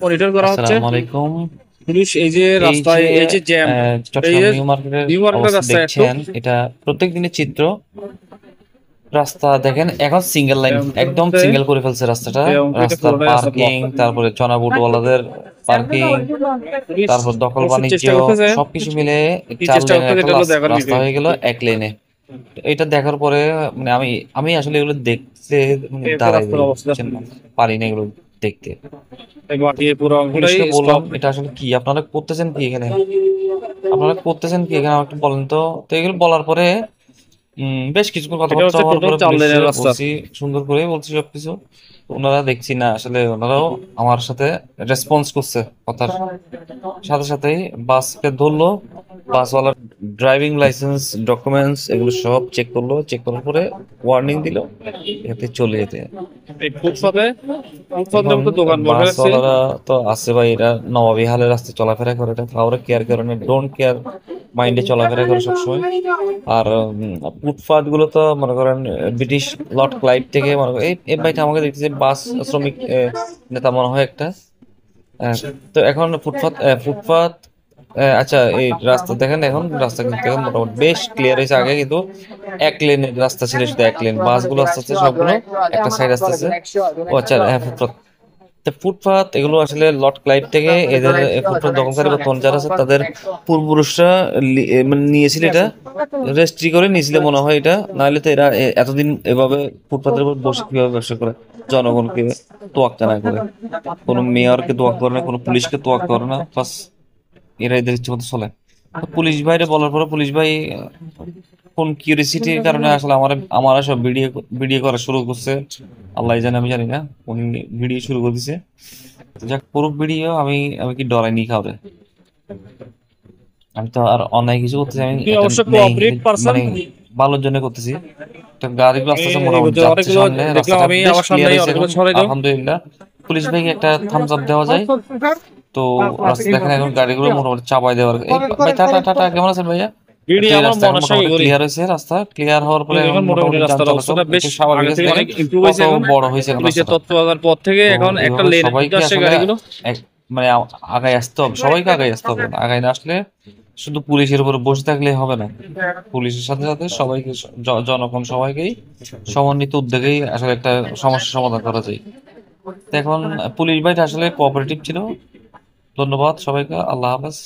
Monitor করা হচ্ছে। আসসালামু আলাইকুম। পুলিশ এই যে এই যে রাস্তায় এই যে জ্যাম, এই চট্টগ্রাম যে নিউ মার্কেটের নিউ মার্কেটের অবস্থা রাস্তায় একটু দেখছেন, এটা প্রত্যেক দিনের চিত্র। রাস্তা দেখেন এখন সিঙ্গেল লাইন, একদম সিঙ্গেল করে ফেলছে রাস্তাটা। এই অংশটা রাস্তার পুরোটাই আছে পার্কিং, ব্লক। তারপরে চনাবুটওয়ালাদের পার্কিং, পুলিশ তারপর দখল অবশ্য বাণিজ্য, চেষ্টা করতেছে, সবকিছু মিলে কি চার চেষ্টা লেনের করতেছে একটা এটা হলো দেখার রাস্তা বিষয়। হয়ে গেল এক লেনে। এটা দেখার পরে মানে আমি আমি আসলে এগুলো দেখতে মানে এই হচ্ছে দাঁড়াই রাস্তার যাই, অবস্থা। বুঝছেন না? পারি না এগুলো দেখতে। এই মাটি পুরো অংশটাই পুলিশকে বললাম স্টপ। এটা আসলে কি, আপনারা করতেছেন কি এখানে, আপনারা করতেছেন কি এখানে, আমাকে একটু বলেন তো। তো এগুলো বলার পরে বেশ কিছুক্ষণ এটা কথাবার্তা হচ্ছে হওয়ার টোটাল পরে 4 লেনের পুলিশে রাস্তা। বলছি, সুন্দর করে বলছি সবকিছু। তো ওনারা দেখছি না আসলে ওনারাও আমার সাথে রেসপন্স করছে কথার সাথে সাথেই। বাসকে ধরলো, বাসওয়ালার ড্রাইভিং লাইসেন্স, ডকুমেন্টস এগুলো সব চেক করলো, চেক করার পরে ওয়ার্নিং দিল এতে চলে যেতে। এই ফুটপাতে, ফুটপাতের এখন মতো দোকান বসে আছে। বাসওয়ালারা তো আছে ভাই, এরা নবাবী হালে রাস্তায় চলাফেরা করে, এটা কাউরে কেয়ার করে না, ডোন্ট কেয়ার মাইন্ডে চলাফেরা করে সবসময়। আর ফুটপাত গুলো তো মনে করেন ব্রিটিশ লর্ড ক্লাইভ থেকে মনে করেন এই ভাইটা আমাকে দেখতেছে বাস শ্রমিক নেতা মনে হয় একটা। আহ, তো এখন ফুটপাত আচ্ছা, এই রাস্তা দেখেন, এখন রাস্তা কিন্তু এখন মোটামুটি বেশ ক্লিয়ার হয়েছে। আগে কিন্তু এক লেনের রাস্তা ছিল, শুধু এক লেন, বাসগুলো আস্তে আস্তে সবগুলো একটা সাইড আস্তে আস্তে। ও আচ্ছা, হ্যাঁ, ফুটপাত। তো ফুটপাত এগুলো আসলে লর্ড ক্লাইভ থেকে এদের ফুটপাত দখলকারী বর্তমান যারা আছে তাদের পূর্বপুরুষরা মানে নিয়েছিল এটা, রেজিস্ট্রি করে নিয়েছিল মনে হয় এটা। নাহলে তো এরা এতদিন এভাবে ফুটপাতের উপর বসে কিভাবে ব্যবসা করে, জনগণকে তোয়াক্কা না করে, কোনো মেয়রকে তোয়াক্কা করে না, কোনো পুলিশকে তোয়াক্কা করে না, বাস এরা এদের ইচ্ছে মতো চলে। তো পুলিশ ভাইরে বলার পরে পুলিশ ভাই কোন কিউরিসিটির কারণে আসলে আমার সব ভিডিও ভিডিও করা শুরু করছে। আল্লাহ জানে, আমি জানি না, উনি ভিডিও শুরু করে দিছে। তো যাক, পুরো ভিডিও আমি আমি কি ডরাইনি কাউরে, আমি তো আর অন্যায় কিছু করতেছি, আমি আপনি একটা অবশ্য ন্যায় কোঅপারেট পারসন। মানে ভালোর জন্য করতেছি। তো গাড়িগুলো আস্তে আস্তে মোটামুটি যাচ্ছে অনেকগুলো সামনে, দেখলাম রাস্তাটা আমি, বেশ আমার ক্লিয়ার সামনেই হয়েছে অনেকগুলো এখন ছড়াই দাও। আলহামদুলিল্লাহ। পুলিশ ভাইকে একটা থামস আপ দেওয়া যায়। তো রাস্তা দেখেন এখন গাড়িগুলো মোটামুটি চাপাই দেওয়ার ভাই, টাটা টাটা, কেমন আছেন ভাইয়া? ভিডিও তো এই আমার রাস্তা এখন মনের সঙ্গে মোটামুটি করি। ক্লিয়ার হয়েছে, রাস্তা ক্লিয়ার হওয়ার পরে এখন এখন মোটামুটি মোটামুটি যান রাস্তার চলাচল অবস্থাটা বেশ একটু স্বাভাবিক আগের আছে। থেকে দেখেন অনেক ইমপ্রুভ কত হয়েছে এখন। বড় হয়েছে এখন পুলিশের রাস্তাটা। তথ্য আসার পর থেকে তো এখন একটা এইভাবে লেনের দিকে সবাইকে আসছে আসলে গাড়িগুলো। এক মানে আগায় আসতে হবে, সবাইকে আগায় আসতে হবে, আগায় না আসলে শুধু পুলিশের উপরে বসে থাকলে হবে না। পুলিশের সাথে সাথে সবাইকে জনগণ সবাইকেই সমন্বিত উদ্যোগেই আসলে একটা সমস্যার সমাধান করা যায়। তো এখন পুলিশ বাহিনী আসলে কোঅপারেটিভ ছিল। ধন্যবাদ সবাইকে, আল্লাহ হাফেজ।